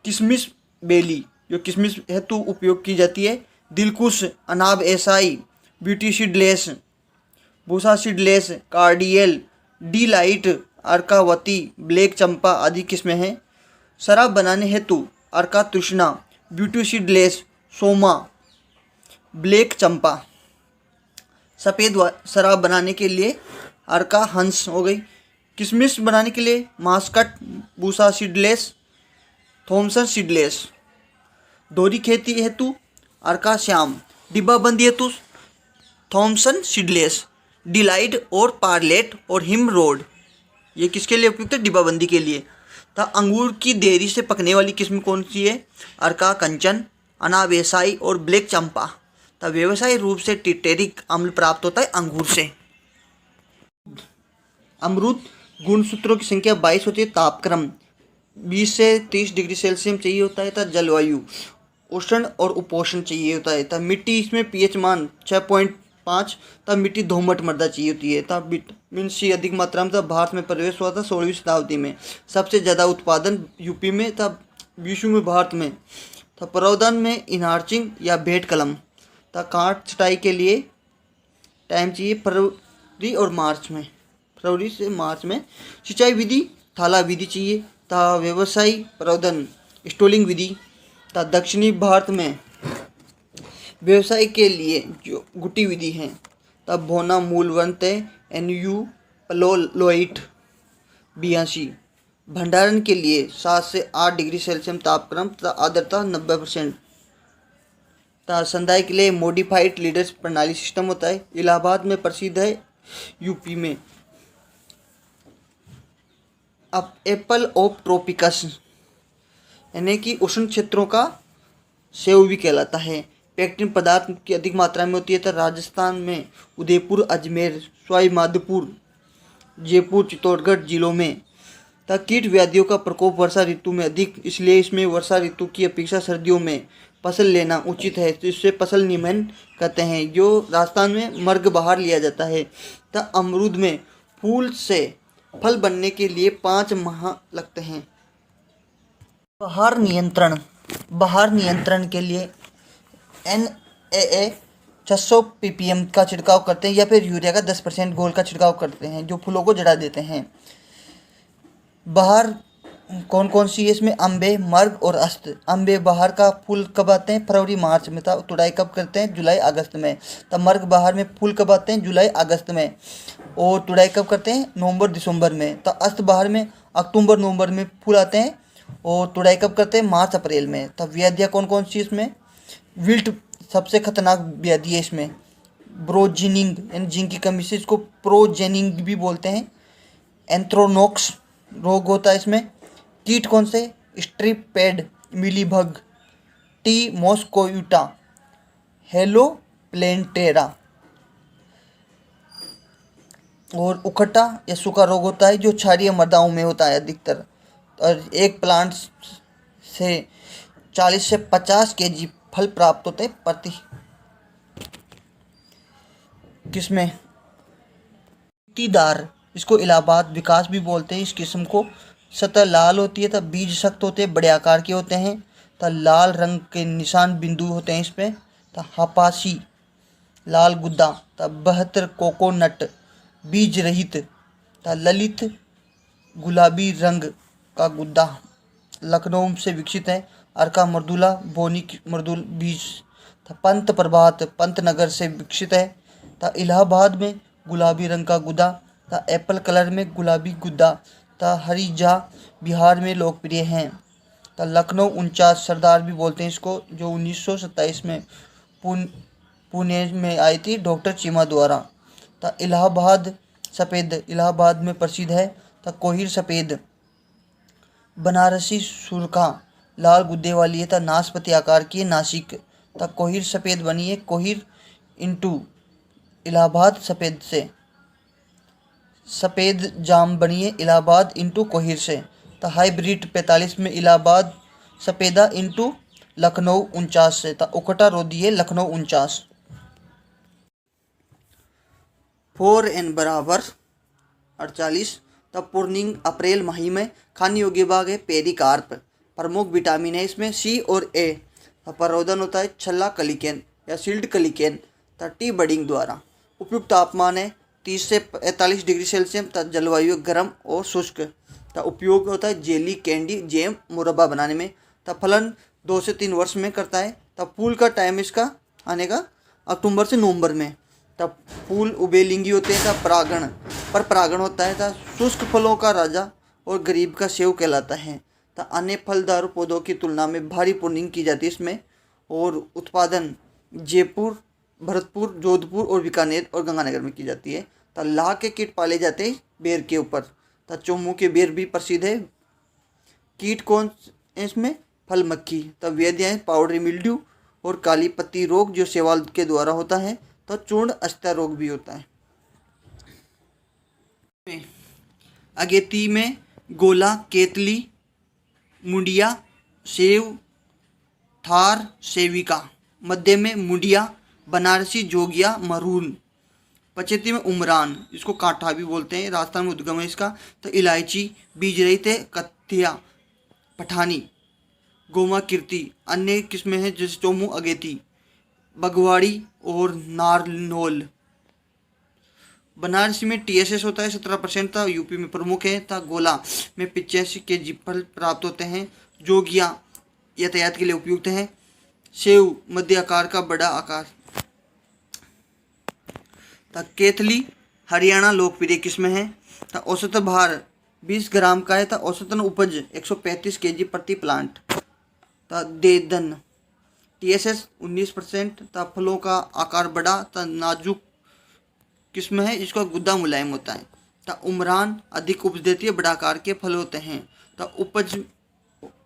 किशमिश बेली, जो किशमिश हेतु उपयोग की जाती है। दिलकुश, अनाब एसाई, ब्यूटी सीडलेस, भूसा सीडलेस, कार्डियल, डिलाइट, अर्कावती, ब्लैक चंपा आदि किस्में हैं। शराब बनाने हेतु अर्का तृष्णा, ब्यूटी सीडलेस, सोमा, ब्लैक चंपा। सफ़ेद शराब बनाने के लिए अर्का हंस हो गई। किशमिश बनाने के लिए मास्कट, भूसा सीडलेस, थॉमसन सीडलेस। दोहरी खेती हेतु अर्का श्याम, डिब्बाबंदी हेतु थॉमसन सीडलेस, डिलाइट और पार्लेट और हिम रोड। ये किसके लिए उपयुक्त है? डिब्बाबंदी के लिए। तो अंगूर की देरी से पकने वाली किस्म कौन सी है? अर्का कंचन, अनावेसाई और ब्लैक चंपा। तो व्यवसायिक रूप से टिटेरिक अम्ल प्राप्त होता है अंगूर से। अमरूद गुणसूत्रों की संख्या 22 होती है। तापक्रम 20 से 30 डिग्री सेल्सियस चाहिए होता है। तथा जलवायु उष्ण और उपोष्ण चाहिए होता है। तब मिट्टी इसमें pH मान 6.5। तब मिट्टी दोमट मृदा चाहिए होती है। तब विटामिन C अधिक मात्रा में तब भारत में प्रवेश हुआ था 16वीं शताब्दी में। सबसे ज़्यादा उत्पादन यूपी में, तब विश्व में भारत में। तब परावधान में इनहार्चिंग या भेंट कलम। तब काट छटाई के लिए टाइम चाहिए फरवरी और मार्च में, फरवरी से मार्च में। सिंचाई विधि थाला विधि चाहिए। तथा व्यवसायी परावधान स्टोलिंग विधि। तथा दक्षिणी भारत में व्यवसाय के लिए जो गुटी विधि है। तब भोना मूलवंत NU पलोलोइट 82। भंडारण के लिए 7 से 8 डिग्री सेल्सियस तापक्रम तथा आर्द्रता 90%। तथा संदाई के लिए मॉडिफाइड लीडर्स प्रणाली सिस्टम होता है। इलाहाबाद में प्रसिद्ध है, यूपी में। अब एप्पल ऑफ ट्रोपिकस यानी कि उष्ण क्षेत्रों का सेव भी कहलाता है। पेक्टिन पदार्थ की अधिक मात्रा में होती है तो राजस्थान में उदयपुर, अजमेर, सवाई माधोपुर, जयपुर, चित्तौड़गढ़ जिलों में। तथा कीट व्याधियों का प्रकोप वर्षा ऋतु में अधिक, इसलिए इसमें वर्षा ऋतु की अपेक्षा सर्दियों में फसल लेना उचित है, तो इससे फसल निमन कहते हैं। जो राजस्थान में मर्ग बहार लिया जाता है। तथा अमरूद में फूल से फल बनने के लिए 5 माह लगते हैं। बहार नियंत्रण के लिए NAA 600 ppm का छिड़काव करते हैं या फिर यूरिया का 10% घोल का छिड़काव करते हैं जो फूलों को जड़ा देते हैं। बहार कौन कौन सी है इसमें? अम्बे, मर्ग और अस्त। अम्बे बहार का फूल कब आते हैं? फरवरी मार्च में। था तुड़ाई कब करते हैं? जुलाई अगस्त में। तब मर्ग बहार में फूल कब आते हैं? जुलाई अगस्त में। और तुड़ाई कब करते हैं? नवंबर दिसंबर में। तो अस्त बहार में अक्टूबर नवंबर में फूल आते हैं और तुड़ाई कब करते हैं? मार्च अप्रैल में। तब व्याधियाँ कौन कौन सी इसमें? विल्ट सबसे खतरनाक व्याधि है इसमें। ब्रोजिनिंग यानी जिंक की कमी से इसको प्रोजेनिंग भी बोलते हैं। एंथ्रोनॉक्स रोग होता है इसमें। कीट कौन से? स्ट्रिपेड, मिलीबग, टी मॉस्कोयूटा, हेलो प्लेंटेरा। और उकट्टा या सूखा रोग होता है जो क्षारीय मृदाओं में होता है अधिकतर। और एक प्लांट से 40 से 50 kg फल प्राप्त होते हैं प्रति किसमें? तीदार, इसको इलाहाबाद विकास भी बोलते हैं। इस किस्म को सतह लाल होती है तब बीज सख्त होते हैं, बड़े आकार के होते हैं तब लाल रंग के निशान बिंदु होते हैं इसमें। तब हपासी लाल गुद्दा। तब 72 कोकोनट बीज रहित। तब ललित गुलाबी रंग का गुद्दा लखनऊ से विकसित है। अर्का मृदुला बोनी मृदुल बीज। तब पंत प्रभात पंतनगर से विकसित है। तब इलाहाबाद में गुलाबी रंग का गुद्दा। तब एप्पल कलर में गुलाबी गुद्दा। तब हरिजा बिहार में लोकप्रिय हैं। तब लखनऊ 49 सरदार भी बोलते हैं इसको, जो 1927 में पुणे में आई थी डॉक्टर चीमा द्वारा। तब इलाहाबाद सफ़ेद इलाहाबाद में प्रसिद्ध है। तब कोहिर सफ़ेद बनारसी सुरखा लाल गुद्दे वाली है। तब नाशपाती आकार की है, नासिक। तब कोहिर सफ़ेद बनी है, कोहिर इंटू इलाहाबाद सफ़ेद से। सफ़ेद जाम बनी है इलाहाबाद इंटू कोहिर से। तो हाइब्रिड 45 में इलाहाबाद सफ़ेदा इंटू लखनऊ 49 से। तो उकटा रोधी है लखनऊ 49। 4n बराबर 48। तब पूर्णिंग अप्रैल मई में खाने योग्य भाग है पेरिकार्प। प्रमुख विटामिन है इसमें C और A। प्ररोधन होता है छल्ला कलिकेन या सील्ड कलिकेन टी बडिंग द्वारा। उपयुक्त तापमान है 30 से 45 डिग्री सेल्सियस। तब जलवायु गर्म और शुष्क। तब उपयोग होता है जेली, कैंडी, जैम, मुरब्बा बनाने में। तब फलन 2 से 3 वर्ष में करता है। तब फूल का टाइम इसका आने का अक्टूबर से नवंबर में। तब फूल उभयलिंगी होते हैं। तब परागण होता है। तब शुष्क फलों का राजा और गरीब का सेव कहलाता है। तब अन्य फलदार पौधों की तुलना में भारी प्रूनिंग की जाती है इसमें। और उत्पादन जयपुर, भरतपुर, जोधपुर और बीकानेर और गंगानगर में की जाती है। तब लाह के कीट पाले जाते हैं बेर के ऊपर। तब चोमू के बेर भी प्रसिद्ध है। कीट कौन इसमें? फल मक्खी। तब व्याधियाँ पाउडरी मिल्ड्यू और काली पत्ती रोग जो शैवाल के द्वारा होता है। तो चूर्ण अस्थि रोग भी होता है। अगेती में गोला, केतली, मुंडिया, सेव, थार, सेविका। मध्य में मुंडिया, बनारसी, जोगिया, मरून। पचेती में उमरान, इसको काठा भी बोलते हैं, राजस्थान में उद्गम है इसका। तो इलायची, बीज रहित है कथिया, पठानी, गोमा कीर्ति। अन्य किस्में हैं जैसे चोमू, अगेती, बगवाड़ी और नारनोल। बनारसी में TSS होता है 17%। था यूपी में प्रमुख है। था गोला में 85 kg फल प्राप्त होते हैं। जोगिया यातायात के लिए उपयुक्त है। सेव मध्य आकार का बड़ा आकार। था केतली हरियाणा लोकप्रिय किस्म है। था औसत भार 20 ग्राम का है। था औसतन उपज 135 kg प्रति प्लांट। था देदन TSS 19%। था फलों का आकार बड़ा। था नाजुक किस्म है, इसका गुद्दा मुलायम होता है। उमरान अधिक उपज देती है, बड़ा आकार के फल होते हैं। उपज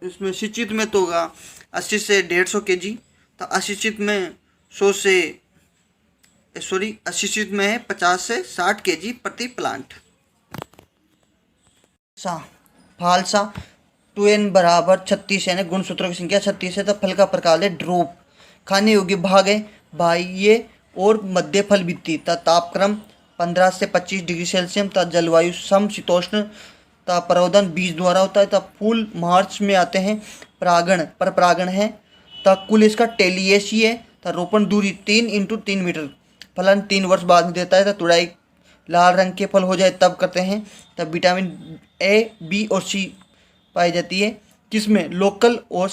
इसमें सिंचित में तो होगा 80 से 150 केजी। असिंचित में 100 से असिंचित में है 50 से 60 केजी प्रति प्लांट। फालसा 2n बराबर 36 यानी गुणसूत्रों की संख्या 36 है। फल का प्रकार है ड्रॉप। खाने योग्य भाग है बाह्य और मध्य फल भित्ति। तापक्रम 15 से 25 डिग्री सेल्सियस। जलवायु समशीतोष्ण। परागण बीज द्वारा होता है। फूल मार्च में आते हैं। परागण पर परागण है। कुल इसका टेलिएसी है। रोपण दूरी 3x3 मीटर। फलन 3 वर्ष बाद में देता है। तुड़ाई लाल रंग के फल हो जाए तब करते हैं। विटामिन ए, बी और सी पाई जाती है। किसमें? लोकल और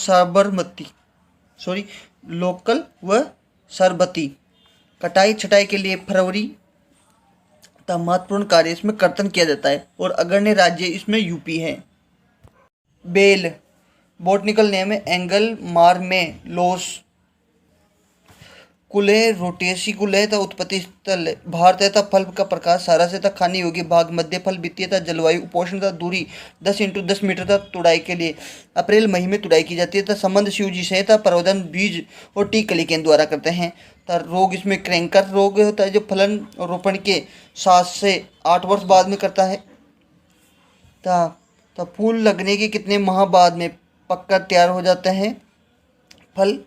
लोकल व सरबती। कटाई छटाई के लिए फरवरी महत्वपूर्ण कार्य इसमें कर्तन किया जाता है और अग्रणी राज्य इसमें यूपी है। बेल बॉटनिकल नेम है एंगल मार्मेलोस। कुले रोटेसी कुले उत्पत्ति स्थल भारत है। फल का प्रकार सारा से खाने योग्य भाग मध्य फल वित्तीय जलवायु उपोष्ण दूरी 10x10 मीटर तक। तुड़ाई के लिए अप्रैल मई में तुड़ाई की जाती है। संबंध शिवजी से प्रवर्धन बीज और टी कलिकेन द्वारा करते हैं। रोग इसमें क्रैंकर रोग होता है जो फलन रोपण के 7 से 8 वर्ष बाद में करता है। फूल लगने के कितने माह बाद में पककर तैयार हो जाते हैं? फल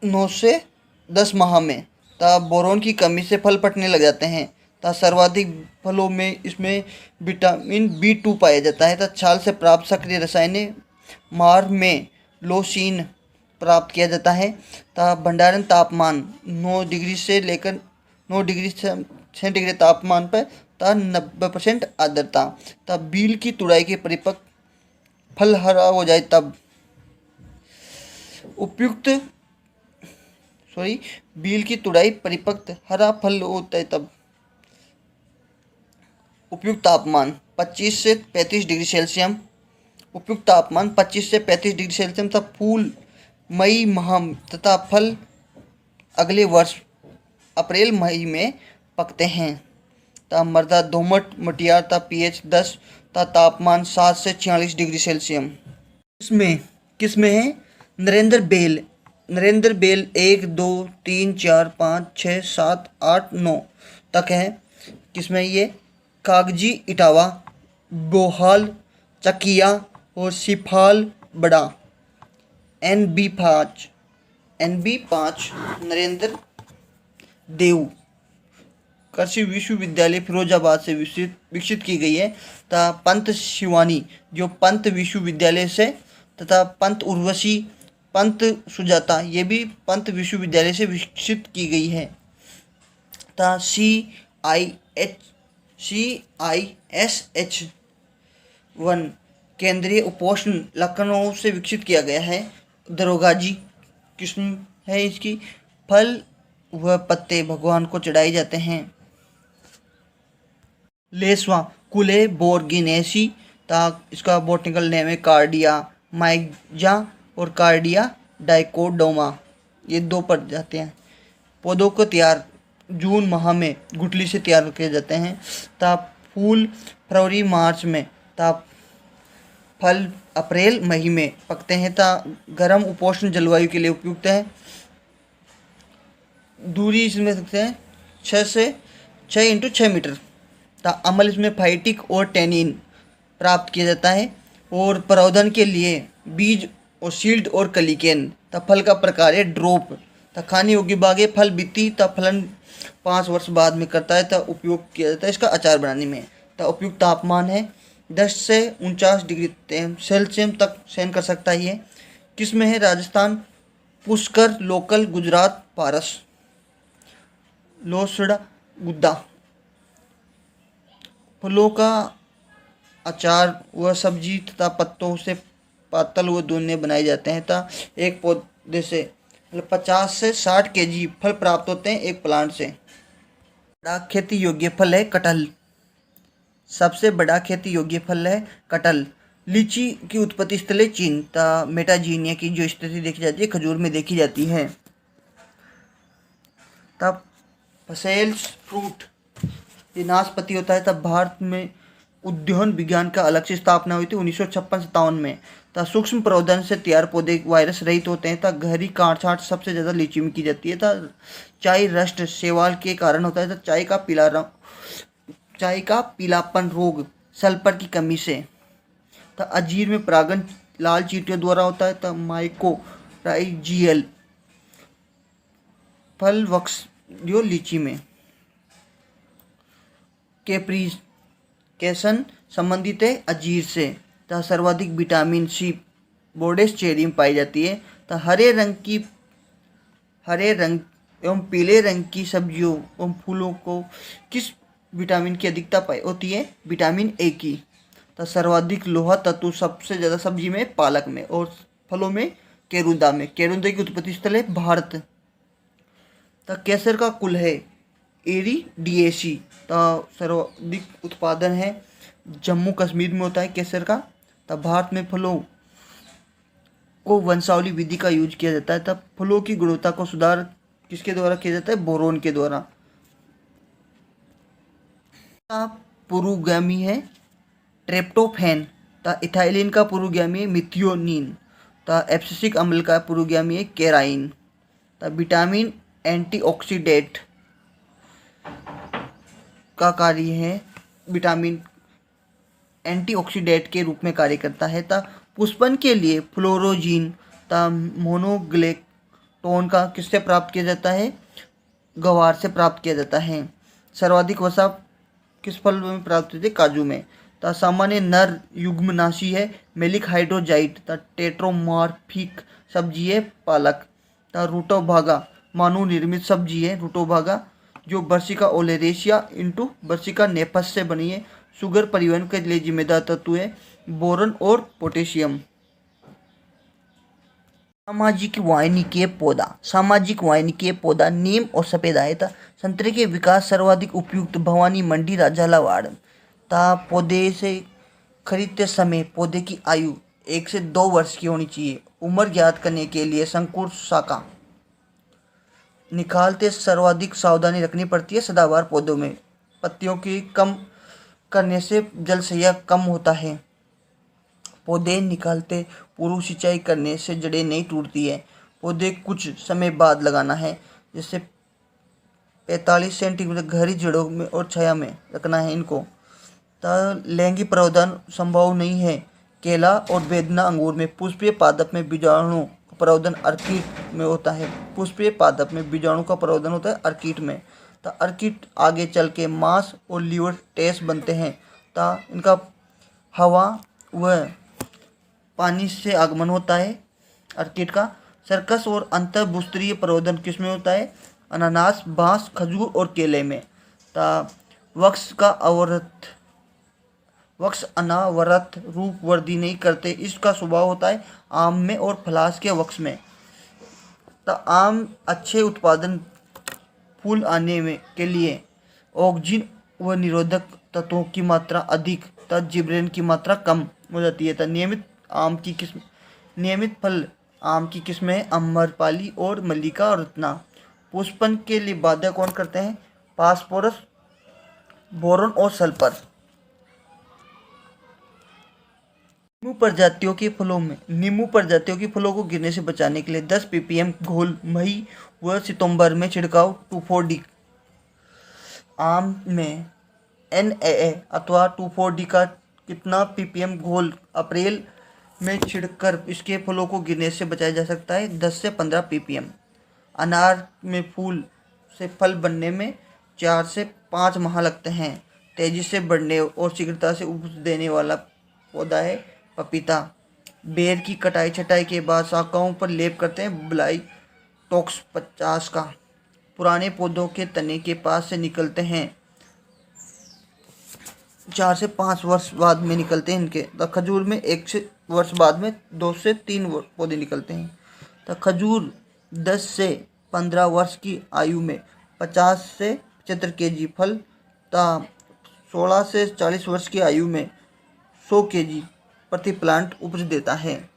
9 से 10 माह में। बोरोन की कमी से फल पटने लग जाते हैं। सर्वाधिक फलों में इसमें विटामिन B2 पाया जाता है। छाल से प्राप्त सक्रिय रसायन मार में लोसीन प्राप्त किया जाता है। भंडारण तापमान 9 डिग्री से लेकर 9 डिग्री सेंटीग्रेड तापमान पर 90% आर्द्रता। बील की तुड़ाई के परिपक्व फल हरा हो जाए तब बील की तुड़ाई परिपक्व हरा फल होता है तब उपयुक्त तापमान 25 से 35 डिग्री सेल्सियस। उपयुक्त तापमान 25 से 35 डिग्री सेल्सियस। फूल मई माह तथा फल अगले वर्ष अप्रैल मई में पकते हैं। मृदा दोमट मटियार। pH 10। तापमान 7 से 46 डिग्री सेल्सियस। किसमें है? नरेंद्र बेल 1 2 3 4 5 6 7 8 9 तक है। किसमें ये? कागजी इटावा, बोहाल, चकिया और सिफाल बड़ा। NB5 नरेंद्र देव कृषि विश्वविद्यालय फिरोजाबाद से विकसित की गई है। पंत शिवानी जो पंत विश्वविद्यालय से तथा पंत उर्वशी, पंत सुजाता ये भी पंत विश्वविद्यालय से विकसित की गई है। CISH1 केंद्रीय उपोष्ण लखनऊ से विकसित किया गया है। दरोगाजी किस्म है इसकी। फल व पत्ते भगवान को चढ़ाए जाते हैं। लेसवा कुले बोर्गिनेसी। इसका बॉटनिकल नेम है कार्डिया माइजा और कार्डिया डाइकोडोमा। ये 2 प्रजातियाँ हैं। पौधों को तैयार जून माह में गुठली से तैयार किए जाते हैं। फूल फरवरी मार्च में। फल अप्रैल मई में पकते हैं। गर्म उपोष्ण जलवायु के लिए उपयुक्त है। दूरी इसमें सकते हैं 6x6 मीटर। अमल इसमें फाइटिक और टेनिन प्राप्त किया जाता है। और परागण के लिए बीज और सील्ड और कलिकेन। फल का प्रकार है ड्रॉप। खाने योग्य भाग है। फल वित्ती। फलन 5 वर्ष बाद में करता है। उपयोग किया जाता है इसका अचार बनाने में। उपयुक्त तापमान है 10 से 49 डिग्री सेल्सियस तक सहन कर सकता है ये। किसमें है? राजस्थान पुष्कर, लोकल, गुजरात पारस, लोसड़ा गुद्दा। फलों का अचार व सब्जी तथा पत्तों से पातल व दोने बनाए जाते हैं। एक पौधे से 50 से 60 केजी फल प्राप्त होते हैं एक प्लांट से। बड़ा खेती योग्य फल है कटहल। सबसे बड़ा खेती योग्य फल है कटहल। लीची की उत्पत्ति स्थल है चीन। मेटाजीनिया की जो स्थिति देखी जाती है खजूर में देखी जाती है। फसेल्स फ्रूट नाशपाती होता है। तब भारत में उद्यान विज्ञान का अलग से स्थापना हुई थी 1956-57 में। तथा सूक्ष्म परागण से तैयार पौधे वायरस रहित होते हैं। तथा गहरी काट छांट सबसे ज़्यादा लीची में की जाती है। तथा चाय रस्ट शैवाल के कारण होता है। तथा चाय का पीलापन रोग सल्फर की कमी से। तथा अंजीर में परागण लाल चींटियों द्वारा होता है। तथा माइकोराइजियल फल वक्ष जो लीची में। कैप्रिकेशन संबंधित है अंजीर से। तथा सर्वाधिक विटामिन सी बोर्डेस चेरी में पाई जाती है। तथा हरे रंग एवं पीले रंग की सब्जियों एवं फूलों को किस विटामिन की अधिकता पाई होती है? विटामिन ए की। तथा सर्वाधिक लोहा तत्व सबसे ज़्यादा सब्जी में पालक में और फलों में केरुंदा में। केरुंदा की उत्पत्ति स्थल है भारत। तथा केसर का कुल है एरीडिएसी। तथा सर्वाधिक उत्पादन है जम्मू कश्मीर में होता है केसर का। तब भारत में फलों को वंशावली विधि का यूज किया जाता है। तब फलों की गुणवत्ता को सुधार किसके द्वारा किया जाता है? बोरोन के द्वारा। पुरोगामी है ट्रेप्टोफैन। तथा इथाइलिन का पुरोगामी है मिथियोनिन। तथा एब्सिसिक अम्ल का पुरोगामी है केराइन। तथा विटामिन एंटीऑक्सीडेंट का कार्य है, विटामिन एंटीऑक्सीडेंट के रूप में कार्य करता है। तथा पुष्पन के लिए फ्लोरोजीन तथा मोनोग्लेटोन का किससे प्राप्त किया जाता है? ग्वार से प्राप्त किया जाता है। सर्वाधिक वसा किस फल में प्राप्त होती है? काजू में। तथा सामान्य नर युग्मनाशी है मेलिक हाइड्रोजाइट। तथा टेट्रोमॉर्फिक सब्जी है पालक। तथा रूटोभागा मानव निर्मित सब्जी है रूटोभागा जो बर्सिका ओलेरेशिया इंटू बर्सिका नेफस से बनी है। शुगर परिवहन के लिए जिम्मेदार तत्व है बोरन और पोटेशियम। सामाजिक वानिकीय पौधा नीम और सफेद आय। तथा संतरे के विकास सर्वाधिक उपयुक्त भवानी मंडी झालावाड़। तथा पौधे से खरीदते समय पौधे की आयु 1 से 2 वर्ष की होनी चाहिए। उम्र ज्ञात करने के लिए संकुल शाखा निकालते सर्वाधिक सावधानी रखनी पड़ती है सदाबहार पौधों में। पत्तियों की कम करने से जलसह्य कम होता है। पौधे निकालते पूर्व सिंचाई करने से जड़ें नहीं टूटती है। पौधे कुछ समय बाद लगाना है, जैसे 45 सेंटीमीटर गहरी जड़ों में और छाया में रखना है इनको। लैंगिक प्रवर्धन संभव नहीं है केला और वेदना अंगूर में। पुष्पीय पादप में बीजाणु का प्रवर्धन अर्किड में होता है। पुष्पीय पादप में बीजाणु का प्रवर्धन होता है अर्किड में। तो अर्किड आगे चल के मांस और लीवर टेस्ट बनते हैं। तो इनका हवा व पानी से आगमन होता है अर्किड का। सर्कस और अंतर्भूस्त्रीय प्रवर्धन किसमें होता है? अनानास, बांस, खजूर और केले में। वृक्ष अनावरत रूप वृद्धि नहीं करते, इसका स्वभाव होता है आम में और फलास के वृक्ष में। तो आम अच्छे उत्पादन फूल आने में के लिए ऑक्सीजन व निरोधक तत्वों की मात्रा अधिक तथा जिब्रेन की मात्रा कम हो जाती है। तो नियमित फल आम की किस्में अम्रपाली और मल्लिका और रत्ना। पुष्पन के लिए बाधा कौन करते हैं? फास्फोरस, बोरॉन और सल्फर। नींबू प्रजातियों के फलों को गिरने से बचाने के लिए 10 ppm घोल मई व सितंबर में छिड़काव 2,4-D। आम में NAA अथवा 2,4-D का कितना ppm घोल अप्रैल में छिड़कर इसके फलों को गिरने से बचाया जा सकता है? 10 से 15 ppm। अनार में फूल से फल बनने में 4 से 5 माह लगते हैं। तेजी से बढ़ने और शीघ्रता से उपज देने वाला पौधा है पपीता। बेर की कटाई छटाई के बाद शाखाओं पर लेप करते हैं ब्लाई टॉक्स 50 का। पुराने पौधों के तने के पास से निकलते हैं 4 से 5 वर्ष बाद में निकलते हैं इनके। तो खजूर में 1 से वर्ष बाद में 2 से 3 पौधे निकलते हैं। तो खजूर 10 से 15 वर्ष की आयु में 50 से 75 kg फल, तथा 16 से 40 वर्ष की आयु में 100 kg प्रति प्लांट उपज देता है।